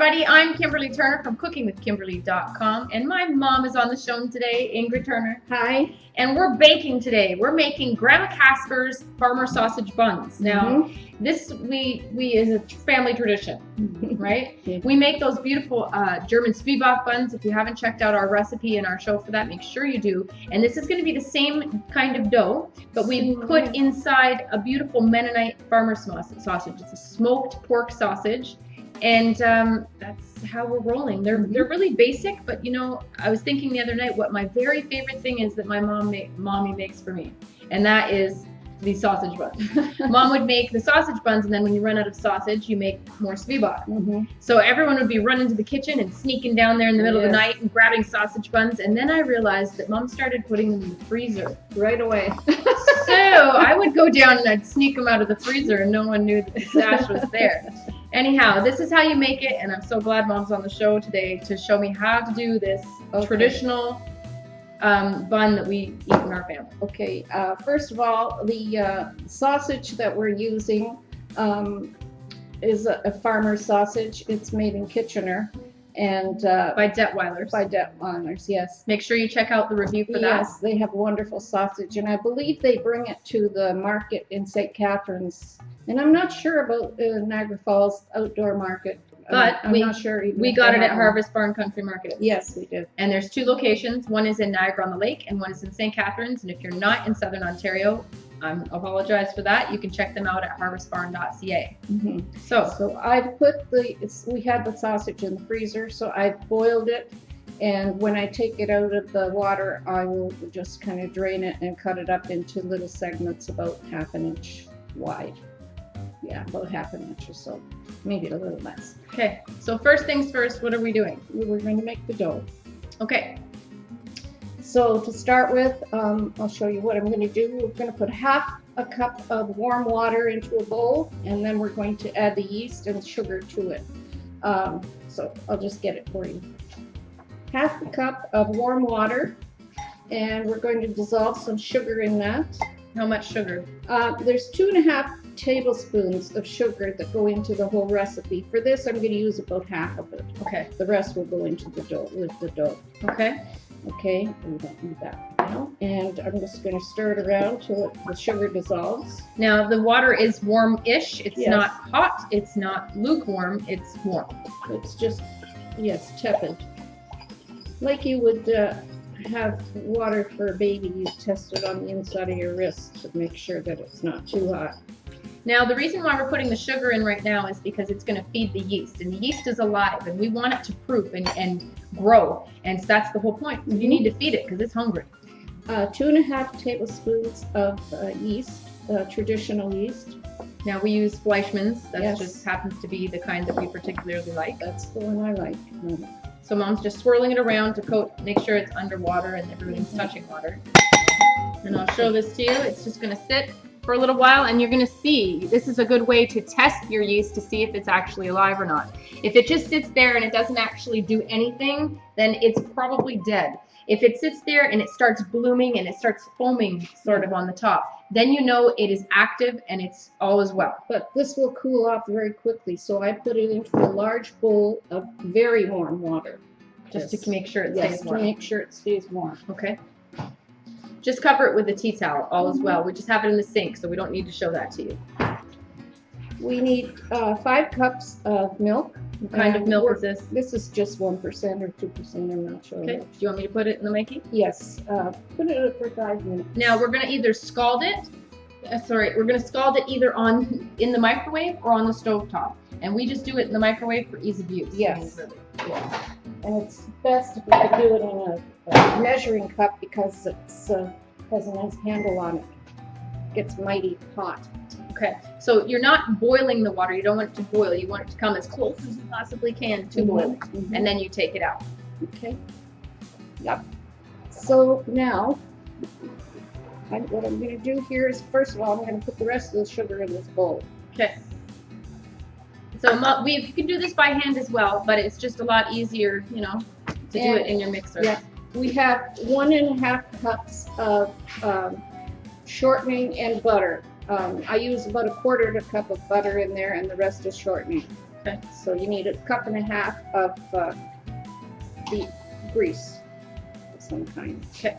everybody, I'm Kimberly Turner from cookingwithkimberly.com, and my mom is on the show today, Ingrid Turner. Hi. And we're baking today. We're making Grandma Kasper's farmer sausage buns. Now, this we is a family tradition, right? We make those beautiful German Zwieback buns. If you haven't checked out our recipe and our show for that, make sure you do. And this is going to be the same kind of dough, but we put inside a beautiful Mennonite farmer sausage. It's a smoked pork sausage. And that's how we're rolling. They're really basic, but you know, I was thinking the other night what my very favorite thing is that my mommy makes for me, and that is these sausage buns. Mom would make the sausage buns, and then when you run out of sausage, you make more Zwieback. So everyone would be running to the kitchen and sneaking down there in the middle of the night and grabbing sausage buns. And then I realized that Mom started putting them in the freezer right away. So I would go down and I'd sneak them out of the freezer, and no one knew that the stash was there. Anyhow, this is how you make it, and I'm so glad Mom's on the show today to show me how to do this traditional bun that we eat in our family. Okay, first of all, the sausage that we're using is a farmer sausage. It's made in Kitchener, and by Detweilers. By Detweilers, yes. Make sure you check out the review for that. Yes, they have wonderful sausage, and I believe they bring it to the market in St. Catharines. And I'm not sure about Niagara Falls outdoor market. But I'm not sure. We got it at Harvest Barn Country Market. Yes, we did. And there's 2 locations. One is in Niagara on the Lake, and one is in St. Catharines. And if you're not in Southern Ontario, I apologize for that. You can check them out at harvestbarn.ca. So I've put we had the sausage in the freezer, so I've boiled it. And when I take it out of the water, I will just kind of drain it and cut it up into little segments about 1/2 inch wide. Yeah, about 1/2 inch or so, maybe a little less. Okay, so first things first, what are we doing? We're going to make the dough. Okay. So to start with, I'll show you what I'm going to do. We're going to put 1/2 cup of warm water into a bowl, and then we're going to add the yeast and sugar to it. So I'll just get it for you. 1/2 cup of warm water, and we're going to dissolve some sugar in that. How much sugar? There's 2.5 tablespoons of sugar that go into the whole recipe. For this, I'm going to use about 1/2 of it. Okay. The rest will go into the dough with the dough. Okay. Okay, we don't need that now. And I'm just going to stir it around till the sugar dissolves. Now the water is warm-ish. It's not hot. It's not lukewarm. It's warm. It's just, yes, tepid. Like you would have water for a baby. You test it on the inside of your wrist to make sure that it's not too hot. Now the reason why we're putting the sugar in right now is because it's going to feed the yeast, and the yeast is alive, and we want it to proof and grow, and so that's the whole point. You need to feed it because it's hungry. 2.5 tablespoons of yeast, traditional yeast. Now we use Fleischmann's. That just happens to be the kind that we particularly like. That's the one I like. So Mom's just swirling it around to make sure it's underwater and everything's touching water. And I'll show this to you. It's just going to sit for a little while, and you're going to see, this is a good way to test your yeast to see if it's actually alive or not. If it just sits there and it doesn't actually do anything, then it's probably dead. If it sits there and it starts blooming and it starts foaming sort of on the top, then you know it is active and it's all is well. But this will cool off very quickly, so I put it into a large bowl of very warm water. Just to make sure it stays warm. To make sure it stays warm. Okay. Just cover it with a tea towel, all is well. We just have it in the sink, so we don't need to show that to you. We need 5 cups of milk. What kind of milk is this? This is just 1% or 2%, I'm not sure. Okay, do you want me to put it in the Mikey? Yes, put it for 5 minutes. Now we're going to either scald it, we're going to scald it either in the microwave or on the stove top. And we just do it in the microwave for ease of use. Yes. And it's best if we can do it in a measuring cup because it has a nice handle on it. It gets mighty hot. Okay, so you're not boiling the water. You don't want it to boil. You want it to come as close as you possibly can to boiling. And then you take it out. Okay. Yep. So now, what I'm going to do here is, first of all, I'm going to put the rest of the sugar in this bowl. Okay. So you can do this by hand as well, but it's just a lot easier, you know, to do it in your mixer. Yeah. We have 1.5 cups of shortening and butter. I use about 1/4 cup of butter in there, and the rest is shortening. Okay. So you need 1.5 cups of the grease of some kind. Okay.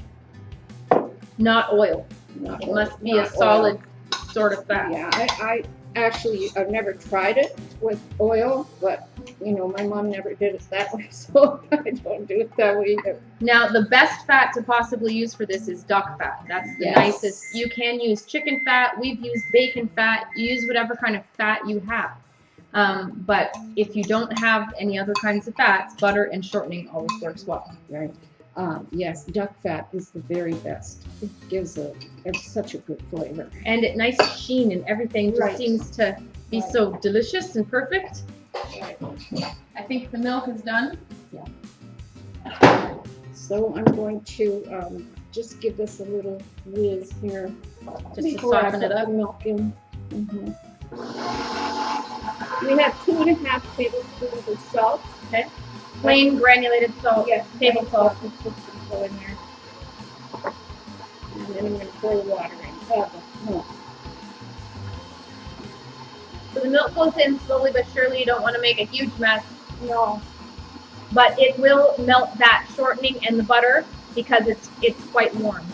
Not oil. Not It oil, must be a not solid oil. sort of fat. Yeah, I actually, I've never tried it with oil, but you know, my mom never did it that way, so I don't do it that way either. Now, the best fat to possibly use for this is duck fat. That's the Yes. nicest. You can use chicken fat. We've used bacon fat. You use whatever kind of fat you have. But if you don't have any other kinds of fats, butter and shortening always works well. Right. Yes, duck fat is the very best. It gives such a good flavor. And it nice sheen and everything just Right. seems to be so delicious and perfect. Right. I think the milk is done. Yeah. So I'm going to just give this a little whiz here. Just to before I soften it put up. the milk in. We have 2.5 tablespoons of salt. Okay. Plain granulated salt. Yes, Table salt. Just put some in there. And then I'm going to pour the water in. The milk. So the milk goes in slowly but surely. You don't want to make a huge mess. No. But it will melt that shortening and the butter because it's quite warm.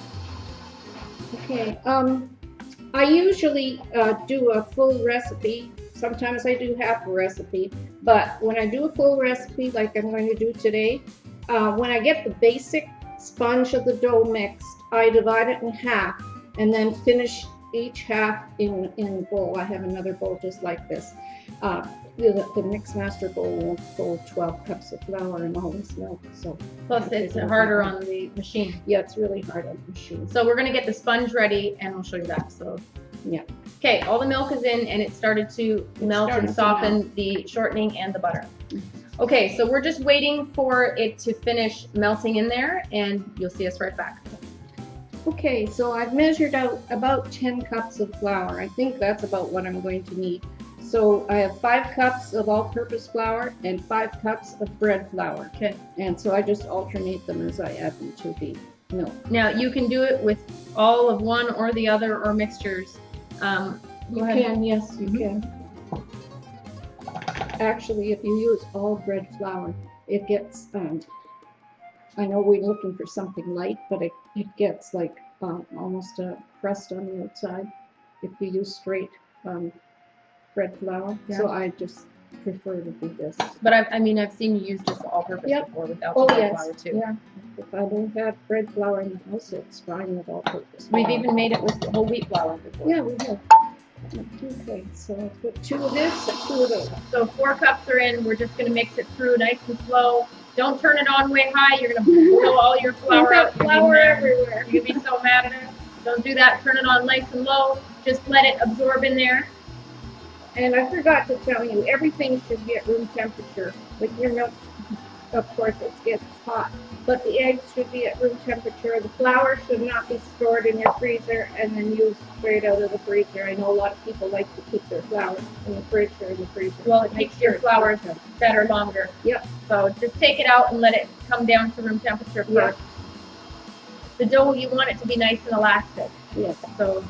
Okay. I usually do a full recipe. Sometimes I do half a recipe, but when I do a full recipe, like I'm going to do today, when I get the basic sponge of the dough mixed, I divide it in half and then finish each half in a bowl. I have another bowl just like this. The mix master bowl will hold 12 cups of flour and all this milk. So Plus it's harder on the machine. yeah, it's really hard on the machine. So we're going to get the sponge ready and we'll show you that. So yeah. Okay, all the milk is in and it started to melt and soften the shortening and the butter. Okay, so we're just waiting for it to finish melting in there and you'll see us right back. Okay, so I've measured out about 10 cups of flour. I think that's about what I'm going to need. So I have 5 cups of all-purpose flour and 5 cups of bread flour. Okay. And so I just alternate them as I add them to the milk. Now you can do it with all of one or the other or mixtures. You can, yes, you can. Actually, if you use all bread flour, it gets, I know we're looking for something light, but it gets like almost a crust on the outside if you use straight bread flour. Yeah. So I just prefer to do this. But I've seen you use just all-purpose before without the bread flour too. Yeah. If I don't have bread flour in the house, it's fine with all-purpose. We've even made it with whole wheat flour before. Yeah, we have. Okay, so I'll put 2 of this and 2 of those. So 4 cups are in. We're just going to mix it through nice and slow. Don't turn it on way high. You're going to blow all your flour out. Flour everywhere. You'll be so mad at us. Don't do that. Turn it on nice and low. Just let it absorb in there. And I forgot to tell you, everything should be at room temperature. With your milk, of course, it gets hot. But the eggs should be at room temperature. The flour should not be stored in your freezer and then used straight out of the freezer. I know a lot of people like to keep their flour in the fridge or in the freezer. Well, it keeps your flour better longer. Yep. So just take it out and let it come down to room temperature first. The dough, you want it to be nice and elastic. Yes. So,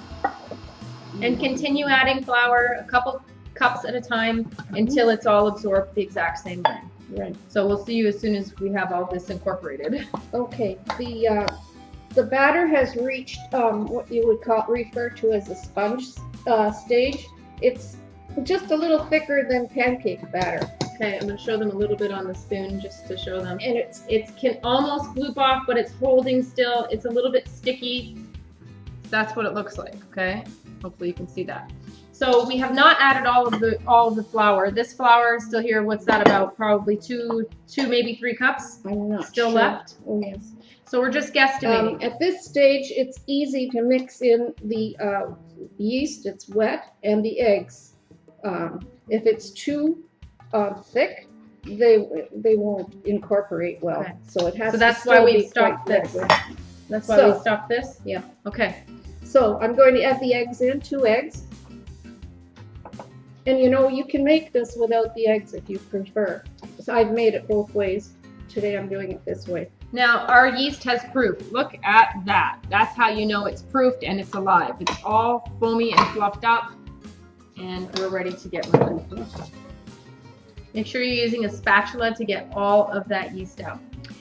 and continue adding flour a couple cups at a time until it's all absorbed the exact same way. Right. So we'll see you as soon as we have all this incorporated. Okay. The batter has reached what you would refer to as the sponge stage. It's just a little thicker than pancake batter. Okay, I'm going to show them a little bit on the spoon just to show them. And it can almost floop off, but it's holding still. It's a little bit sticky. That's what it looks like, okay? Hopefully you can see that. So we have not added all of the flour. This flour is still here. What's that about? Probably two, maybe 3 cups. I'm not still sure. left. Oh yes. So we're just guesstimating. At this stage, it's easy to mix in the yeast. It's wet, and the eggs. If it's too thick, they won't incorporate well. Okay. So it has. So to that's still why we be stopped quite this. liquid. That's why So- we stopped this. Yeah. Okay. So I'm going to add the eggs in, 2 eggs. And you know, you can make this without the eggs if you prefer. So I've made it both ways. Today I'm doing it this way. Now our yeast has proof. Look at that. That's how you know it's proofed and it's alive. It's all foamy and fluffed up, and we're ready to get moving. Make sure you're using a spatula to get all of that yeast out.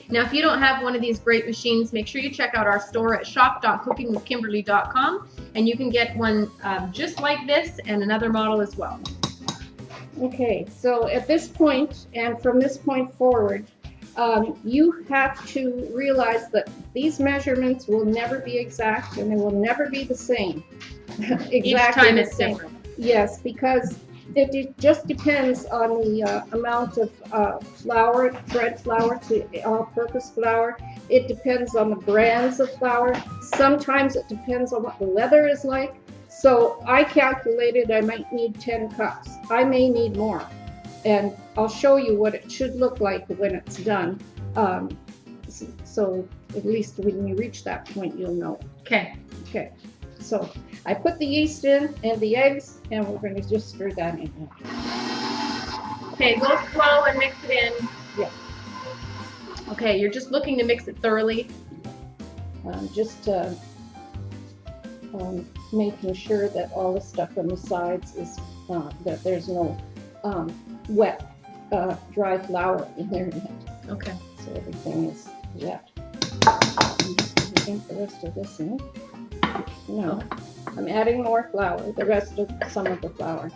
Now, if you don't have one of these great machines, make sure you check out our store at shop.cookingwithkimberly.com, and you can get one just like this and another model as well. Okay, so at this point, and from this point forward, you have to realize that these measurements will never be exact, and they will never be the same. Each time it's different. Yes, because it just depends on the amount of flour, bread flour to all-purpose flour. It depends on the brands of flour. Sometimes it depends on what the weather is like. So I calculated I might need 10 cups. I may need more. And I'll show you what it should look like when it's done. So at least when you reach that point, you'll know. Okay. Okay. So I put the yeast in and the eggs, and we're going to just stir that in. Okay, go slow and mix it in. Yeah. Okay, you're just looking to mix it thoroughly. Just making sure that all the stuff on the sides is, that there's no wet, dry flour in there yet. Okay. So everything is wet. I'm just going to dump the rest of this in. No, I'm adding more flour, the rest of some of the flour.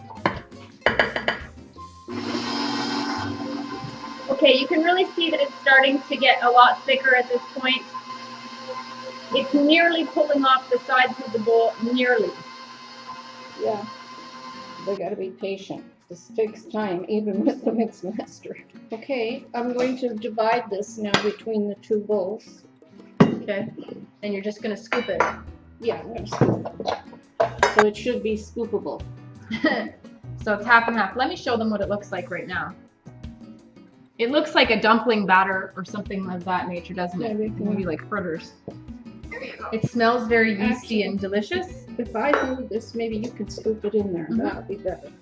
Okay, you can really see that it's starting to get a lot thicker at this point. It's nearly pulling off the sides of the bowl, nearly. Yeah, they got to be patient. This takes time, even with the mix master. Okay, I'm going to divide this now between the two bowls. Okay, and you're just going to scoop it. Yeah, I'm going to scoop it. So it should be scoopable. So it's half and half. Let me show them what it looks like right now. It looks like a dumpling batter or something of that nature, doesn't it? Maybe like fritters. It smells very yeasty and delicious. If I do this, maybe you can scoop it in there. That'll be better.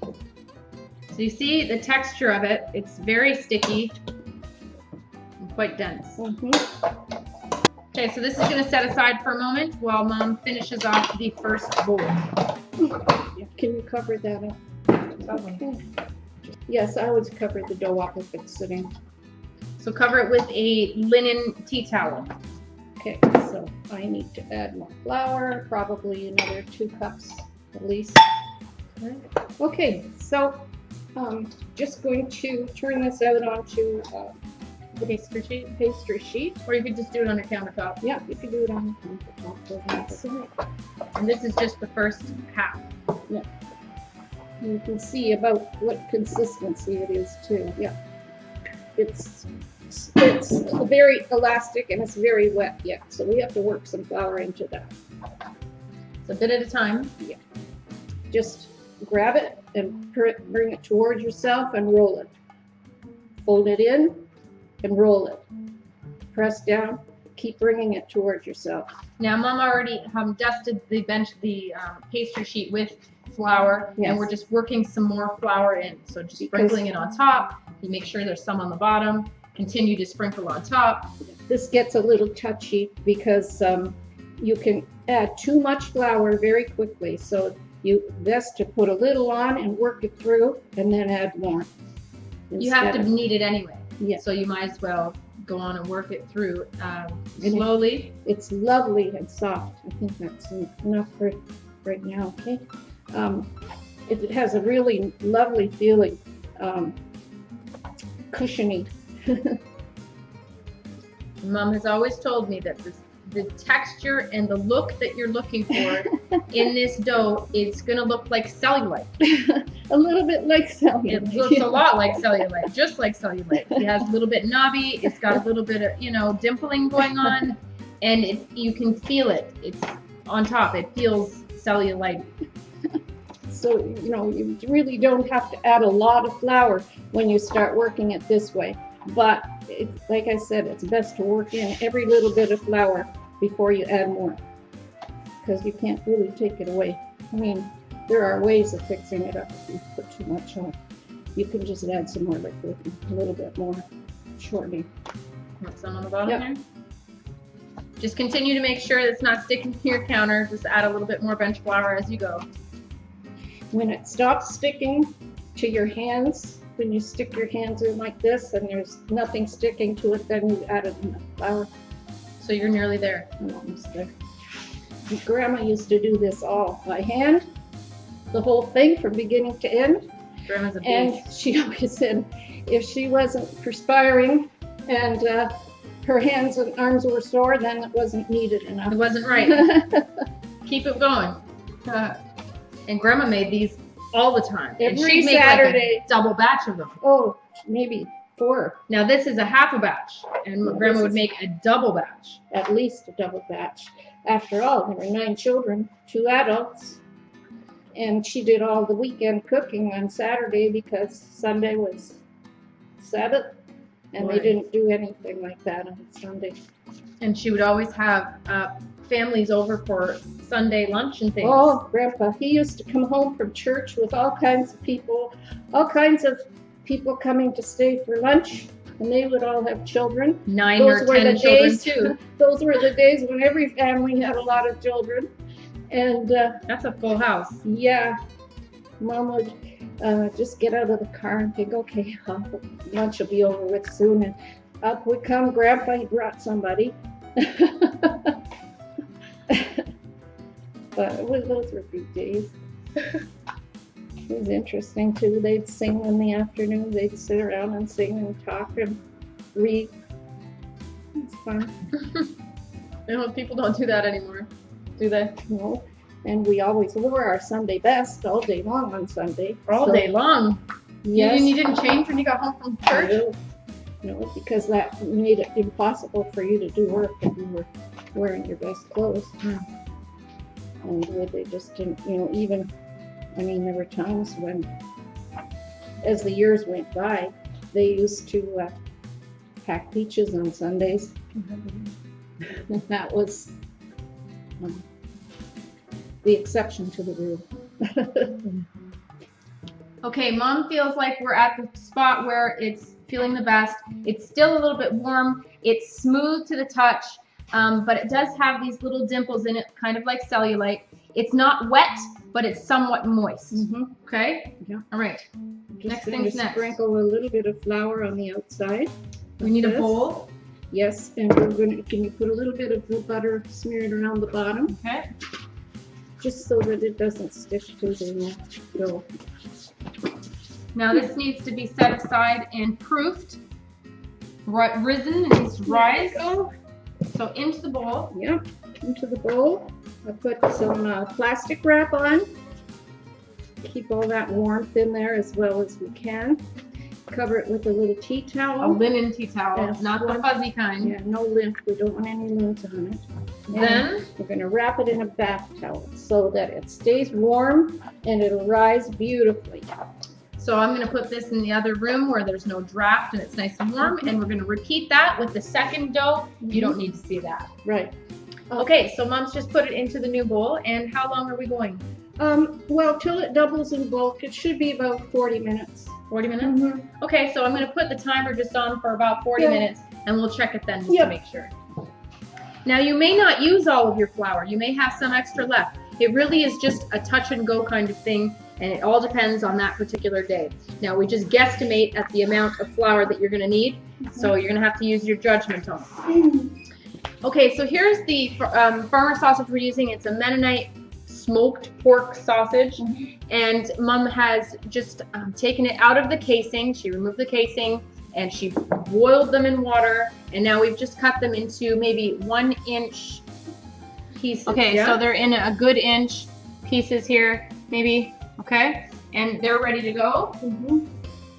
So you see the texture of it. It's very sticky and quite dense. Okay, so this is going to set aside for a moment while Mom finishes off the first bowl. Can you cover that up? Okay. Yes, I always cover the dough up if it's sitting. So cover it with a linen tea towel. Okay, so I need to add more flour, probably another 2 cups at least. Okay, so just going to turn this out onto the pastry sheet. Or you could just do it on your countertop. Yeah, you can do it on the countertop. And this is just the first half. Yeah. You can see about what consistency it is too. Yeah. It's very elastic and it's very wet yet, so we have to work some flour into that. So a bit at a time. Yeah. Just grab it and bring it towards yourself and roll it. Fold it in and roll it. Press down. Keep bringing it towards yourself. Now, Mom already dusted the pastry sheet with flour, and we're just working some more flour in. So just sprinkling it on top. You make sure there's some on the bottom. Continue to sprinkle on top. This gets a little touchy because you can add too much flour very quickly. So best to put a little on and work it through, and then add more. You have to knead it anyway. Yeah. So you might as well go on and work it through slowly. It's lovely and soft. I think that's enough for right now. Okay. It has a really lovely feeling, cushiony. Mom has always told me that the texture and the look that you're looking for in this dough is going to look like cellulite. A little bit like cellulite. It looks a lot like cellulite, just like cellulite. It has a little bit knobby. It's got a little bit of, dimpling going on, and you can feel it. It's on top. It feels cellulite. So, you really don't have to add a lot of flour when you start working it this way. But like I said, it's best to work in every little bit of flour before you add more, because you can't really take it away. I mean, there are ways of fixing it up if you put too much on. You can just add some more liquid, a little bit more shortening. Want some on the bottom here? Just continue to make sure it's not sticking to your counter. Just add a little bit more bench flour as you go. When it stops sticking to your hands, when you stick your hands in like this and there's nothing sticking to it, then you added enough flour. So you're nearly there. I'm almost there. Grandma used to do this all by hand, the whole thing from beginning to end. Grandma's a And beast. she always said if she wasn't perspiring and her hands and arms were sore, then it wasn't needed enough. It wasn't right. Keep it going. And Grandma made these all the time. And Every she'd make Saturday. like a double batch of them. Oh, maybe 4. Now this is a half a batch, and Yeah, Grandma this would is- make a double batch. At least a double batch. After all, there were 9 children, 2 adults. And she did all the weekend cooking on Saturday because Sunday was Sabbath. And they Right. didn't do anything like that on Sunday. And she would always have families over for Sunday lunch and things. Oh, Grandpa, he used to come home from church with all kinds of people coming to stay for lunch, and they would all have children. 9 Those or were 10 the children days. too. Those were the days when every family had a lot of children. And That's a full house. yeah, Mom would just get out of the car and think, okay, lunch will be over with soon. And up would come Grandpa, he brought somebody. But those were good days. It was interesting too. They'd sing in the afternoon. They'd sit around and sing and talk and read. It's fun. You know, people don't do that anymore, do they? No. And we always wore our Sunday best all day long on Sunday. All So, day long. Yes. You didn't change when you got home from church? No, because that made it impossible for you to do work if you were wearing your best clothes. And they just didn't, even, there were times when, as the years went by, they used to pack peaches on Sundays. And that was the exception to the rule. Okay, Mom feels like we're at the spot where it's feeling the best. It's still a little bit warm. It's smooth to the touch, but it does have these little dimples in it, kind of like cellulite. It's not wet, but it's somewhat moist. Okay? Yeah. All right. Just Next going thing's to next. sprinkle a little bit of flour on the outside. We need a This. bowl. Yes, and we're going to, can you put a little bit of the butter smeared around the bottom, Okay. just so that it doesn't stick to the dough. Now this needs to be set aside and proofed. Risen, it needs to rise. So into the bowl. Yep, into the bowl. I put some plastic wrap on. Keep all that warmth in there as well as we can. Cover it with a little tea A towel. linen tea towel, Yes, not the one. fuzzy kind. Yeah, no lint. We don't want any lint on it. And Then we're going to wrap it in a bath towel so that it stays warm and it'll rise beautifully. so I'm going to put this in the other room where there's no draft and it's nice and warm, and we're going to repeat that with the second dough. You don't need to see that. Right. Okay, so Mom's just put it into the new bowl, and how long are we going? Well, till it doubles in bulk, it should be about 40 minutes. 40 minutes? Okay, so I'm going to put the timer just on for about 40 Yeah. minutes, and we'll check it then just Yeah. to make sure. Now, you may not use all of your flour. You may have some extra left. It really is just a touch and go kind of thing, and it all depends on that particular day. Now, we just guesstimate at the amount of flour that you're going to need, so you're going to have to use your judgment on it. Okay, so here's the farmer sausage we're using. It's a Mennonite smoked pork sausage, and Mom has just taken it out of the casing. She removed the casing and she boiled them in water, and now we've just cut them into maybe 1 inch pieces. Okay, Yeah. so they're in a good inch pieces here, maybe. Okay, and they're ready to go.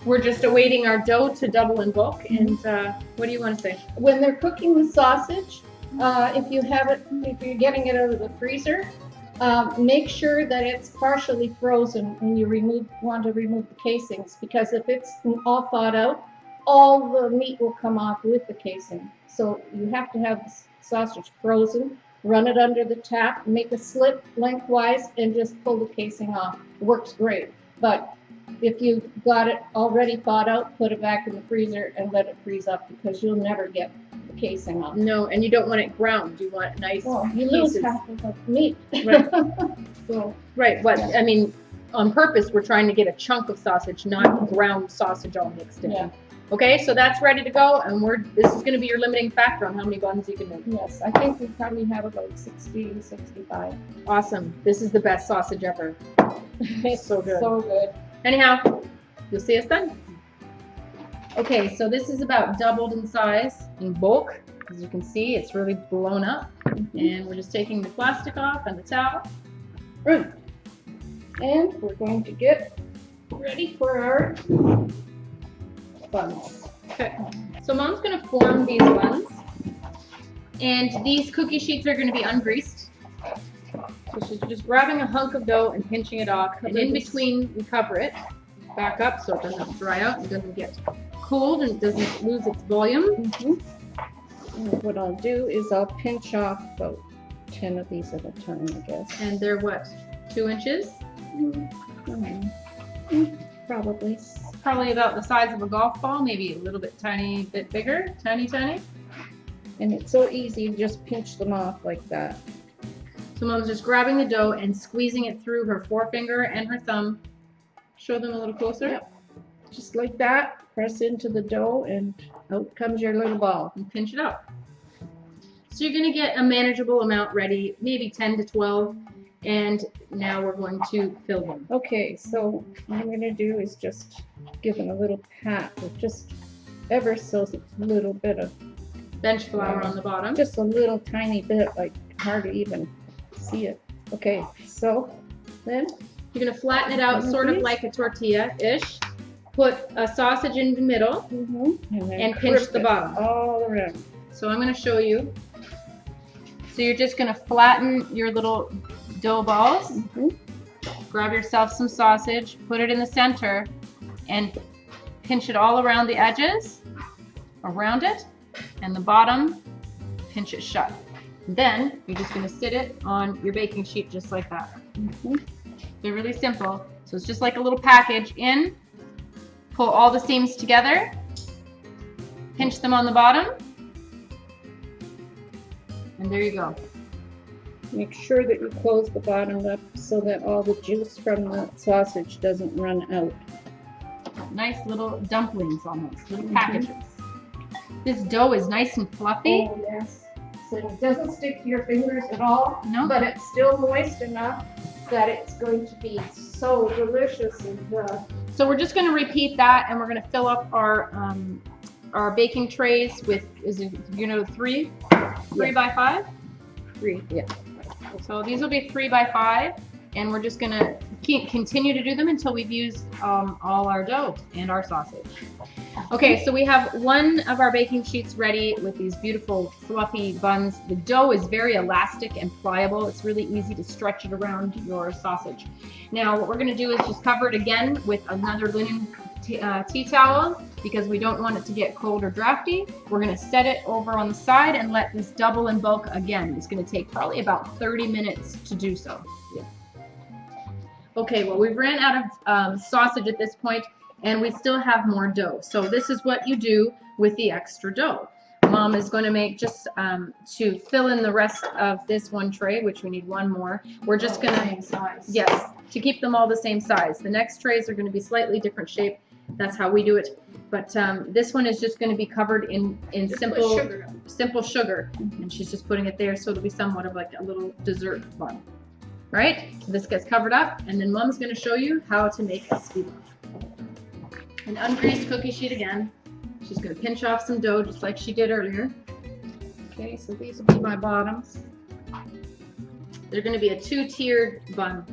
We're just awaiting our dough to double in bulk. And what do you want to say? When they're cooking the sausage, if you're getting it out of the freezer, make sure that it's partially frozen when you want to remove the casings, because if it's all thawed out, all the meat will come off with the casing. So you have to have the sausage frozen, run it under the tap, make a slit lengthwise, and just pull the casing off. Works great. But if you've got it already thawed out, put it back in the freezer and let it freeze up, because you'll never get the casing off. No, and you don't want it ground. You want nice Well, you lose pieces. half of the meat. Right. So Right. What Yeah. I mean, on purpose, we're trying to get a chunk of sausage, not ground sausage all mixed in. Yeah. Okay, so that's ready to go, and this is going to be your limiting factor on how many buns you can make. Yes, I think we probably have about 60, 65. Awesome. This is the best sausage ever. It's so good. So good. Anyhow, you'll see us done. Okay, so this is about doubled in size, in bulk. As you can see, it's really blown up. And we're just taking the plastic off and the towel. Right. And we're going to get ready for our buns. Okay, so Mom's going to form these buns. And these cookie sheets are going to be ungreased. So she's just grabbing a hunk of dough and pinching it off. And in between, we cover it back up so it doesn't dry out and doesn't get cooled and it doesn't lose its volume. And what I'll do is I'll pinch off about 10 of these at a time, I guess. And they're what, 2 inches? Probably. Probably about the size of a golf ball, maybe a little bit tiny bit bigger, tiny. And it's so easy to just pinch them off like that. So Mom's just grabbing the dough and squeezing it through her forefinger and her thumb. Show them a little closer. Yep. Just like that. Press into the dough and out comes your little ball. And pinch it up. So you're going to get a manageable amount ready, maybe 10 to 12. And now we're going to fill them. Okay, so what I'm going to do is just give them a little pat with just ever so little bit of bench flour on the bottom. Just a little tiny bit, like hard to even see it. Okay, so then you're going to flatten it out sort of like a tortilla-ish. Put a sausage in the middle and pinch the bottom. All around. So I'm going to show you. So you're just going to flatten your little dough balls. Grab yourself some sausage, put it in the center, and pinch it all around the edges, around it, and the bottom, pinch it shut. Then you're just going to sit it on your baking sheet just like that. They're really simple. So it's just like a little package in. Pull all the seams together, pinch them on the bottom, and there you go. Make sure that you close the bottom up so that all the juice from the sausage doesn't run out. Nice little dumplings almost, little packages. This dough is nice and fluffy. Oh, yes. So it doesn't stick to your fingers at all, no. But it's still moist enough that it's going to be so delicious. And so we're just going to repeat that, and we're going to fill up our baking trays with, is it, you know, 3 by 5? 3, yeah. So these will be 3 by 5, and we're just going to continue to do them until we've used all our dough and our sausage. Okay, so we have one of our baking sheets ready with these beautiful fluffy buns. The dough is very elastic and pliable. It's really easy to stretch it around your sausage. Now what we're going to do is just cover it again with another linen tea towel because we don't want it to get cold or drafty. We're going to set it over on the side and let this double in bulk again. It's going to take probably about 30 minutes to do so. Yeah. Okay, well, we've ran out of sausage at this point, and we still have more dough. So this is what you do with the extra dough. Mom is going to make just to fill in the rest of this one tray, which we need one more. We're just going to, same size. Yes, to keep them all the same size. The next trays are going to be slightly different shape. That's how we do it. But this one is just going to be covered in simple sugar. And she's just putting it there so it'll be somewhat of like a little dessert bun. Right? So this gets covered up, and then Mom's going to show you how to make a spivak. An ungreased cookie sheet again. She's going to pinch off some dough just like she did earlier. Okay, so these will be my bottoms. They're going to be a 2-tiered bun.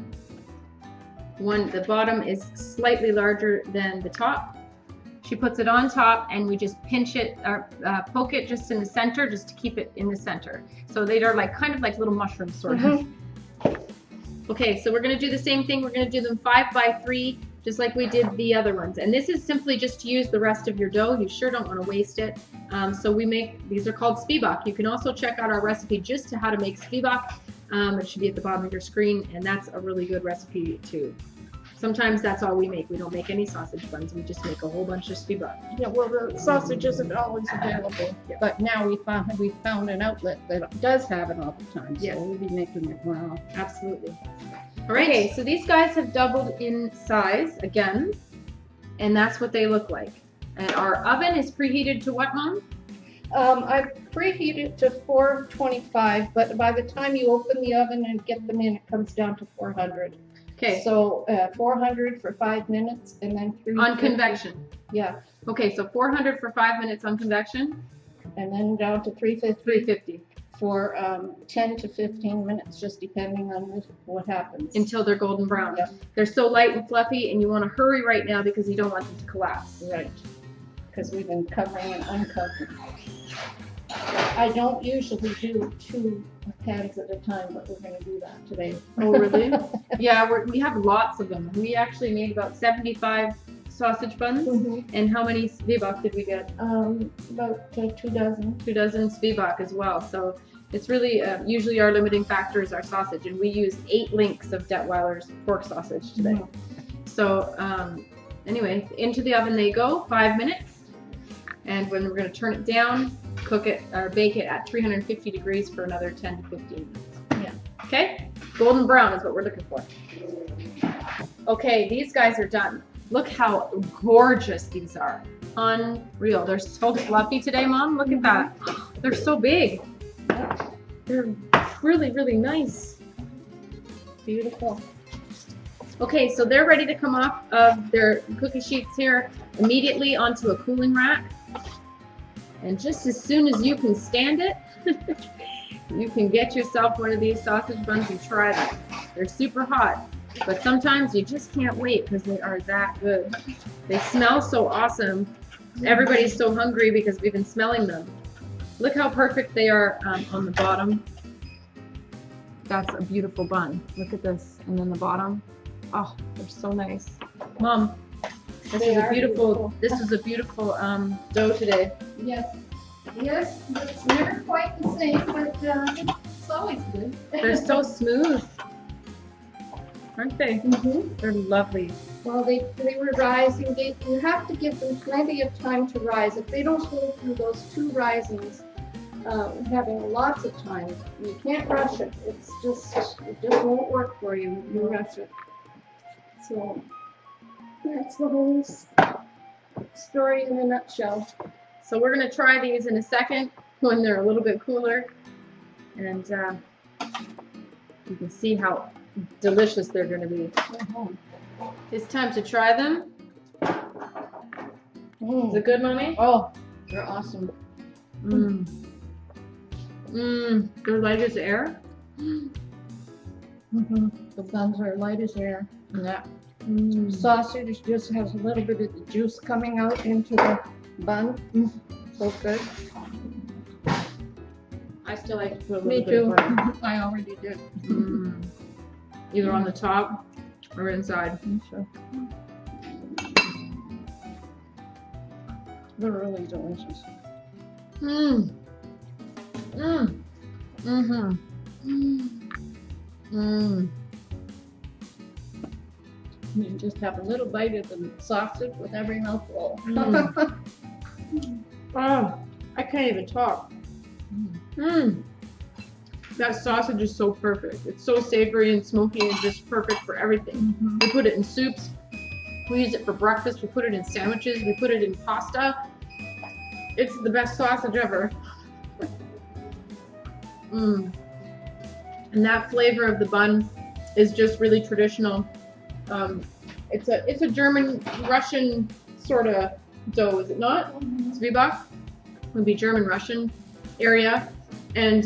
The bottom is slightly larger than the top. She puts it on top, and we just pinch it or poke it just in the center, just to keep it in the center. So they are like kind of like little mushrooms, sort of. Okay, so we're going to do the same thing. We're going to do them 5 by 3, just like we did the other ones. And this is simply just to use the rest of your dough. You sure don't want to waste it. So we make, these are called spivak. You can also check out our recipe just to how to make spivak. It should be at the bottom of your screen, and that's a really good recipe too. Sometimes that's all we make. We don't make any sausage buns. We just make a whole bunch of spivak. Yeah, well, the sausage isn't always available, but now we found an outlet that does have it all the time. So we'll be making it. Wow, absolutely. All right. Okay, so these guys have doubled in size again, and that's what they look like. And our oven is preheated to what, Mom? I preheated to 425, but by the time you open the oven and get them in, it comes down to 400. Okay. So 400 for 5 minutes, and then 350. On convection. Yeah. Okay, so 400 for 5 minutes on convection. And then down to 350. 350. For 10 to 15 minutes, just depending on what happens. Until they're golden brown. Yep. They're so light and fluffy, and you want to hurry right now because you don't want them to collapse. Right. Because we've been covering and uncovering. I don't usually do 2 pans at a time, but we're going to do that today. Oh, really? Yeah, we have lots of them. We actually made about 75 sausage buns. Mm-hmm. And how many zwieback did we get? About 2 dozen. 2 dozen zwieback as well. So it's really, usually our limiting factor is our sausage. And we used 8 links of Detweiler's pork sausage today. Mm-hmm. So anyway, into the oven they go, 5 minutes. And when we're going to turn it down, cook it or bake it at 350 degrees for another 10 to 15 minutes. Yeah. Okay? Golden brown is what we're looking for. Okay, these guys are done. Look how gorgeous these are. Unreal. They're so fluffy today, Mom. Look at that. They're so big. They're really, really nice. Beautiful. Okay, so they're ready to come off of their cookie sheets here immediately onto a cooling rack. And just as soon as you can stand it, you can get yourself one of these sausage buns and try them. They're super hot, but sometimes you just can't wait because they are that good. They smell so awesome. Everybody's so hungry because we've been smelling them. Look how perfect they are on the bottom. That's a beautiful bun. Look at this. And then the bottom. Oh, they're so nice. Mom, this is a beautiful. This is a beautiful dough today. Yes. Yes, it's never quite the same, but it's always good. They're so smooth, aren't they? Mm-hmm. They're lovely. Well, they were rising. You have to give them plenty of time to rise. If they don't go through those 2 risings, having lots of time, you can't rush it. It just won't work for you if you rush it. So that's the whole story in a nutshell. So we're gonna try these in a second when they're a little bit cooler, and you can see how delicious they're gonna be. It's time to try them. Is it good, Mommy? Oh, they're awesome. They're light as air. Mm-hmm. The buns are light as air. Yeah. Sausage just has a little bit of the juice coming out into the bun. So good. I still like to put a Me little bit too. of butter. I already did. Either on the top or inside. Sure. They're really delicious. You just have a little bite of the sausage with every mouthful. Oh, I can't even talk. That sausage is so perfect. It's so savory and smoky and just perfect for everything. We put it in soups. We use it for breakfast. We put it in sandwiches. We put it in pasta. It's the best sausage ever. And that flavor of the bun is just really traditional. It's a German Russian sort of dough, is it not? Zwieback would be German Russian area, and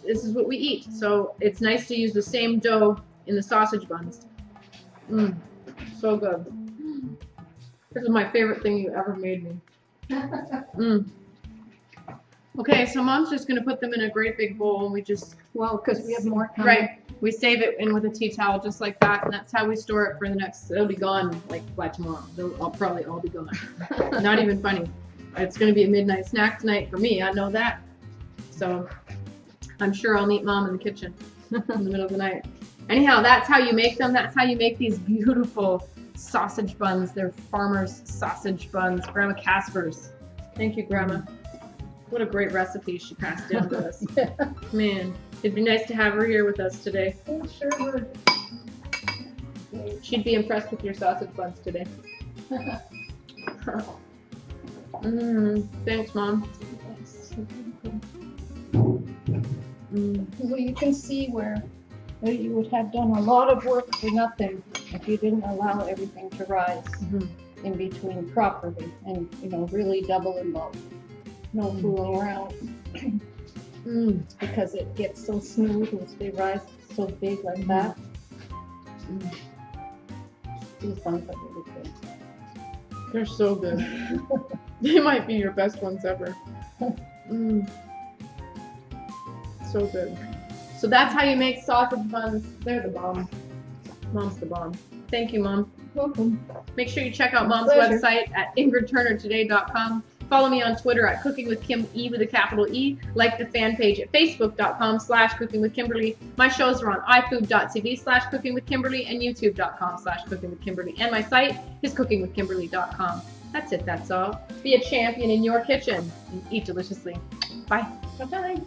this is what we eat. So it's nice to use the same dough in the sausage buns. So good. This is my favorite thing you ever made me. Okay, so Mom's just gonna put them in a great big bowl, and we just because we have more time. Right. We save it in with a tea towel just like that, and that's how we store it for the next. It'll be gone like by tomorrow. They'll probably all be gone. Not even funny. It's gonna be a midnight snack tonight for me. I know that. So I'm sure I'll meet Mom in the kitchen in the middle of the night. Anyhow, that's how you make them. That's how you make these beautiful sausage buns. They're farmers' sausage buns. Grandma Kasper's. Thank you, Grandma. What a great recipe she passed down to us. Man, it'd be nice to have her here with us today. Oh, sure would. She'd be impressed with your sausage buns today. Thanks, Mom. Well, you can see where you would have done a lot of work for nothing if you didn't allow everything to rise in between properly and, you know, really double and bulk. No fooling around. Because it gets so smooth once they rise so big like that. These buns are really good. They're so good. They might be your best ones ever. So good. So that's how you make sausage buns. They're the bomb. Mom's the bomb. Thank you, Mom. Welcome. Make sure you check out Mom's Pleasure. website at ingridturnertoday.com. Follow me on Twitter at Cooking with Kim E with a capital E. Like the fan page at facebook.com/cookingwithkimberly. My shows are on ifood.tv/cookingwithkimberly and youtube.com/cookingwithkimberly. And my site is cookingwithkimberly.com. That's it, that's all. Be a champion in your kitchen and eat deliciously. Bye. Bye-bye.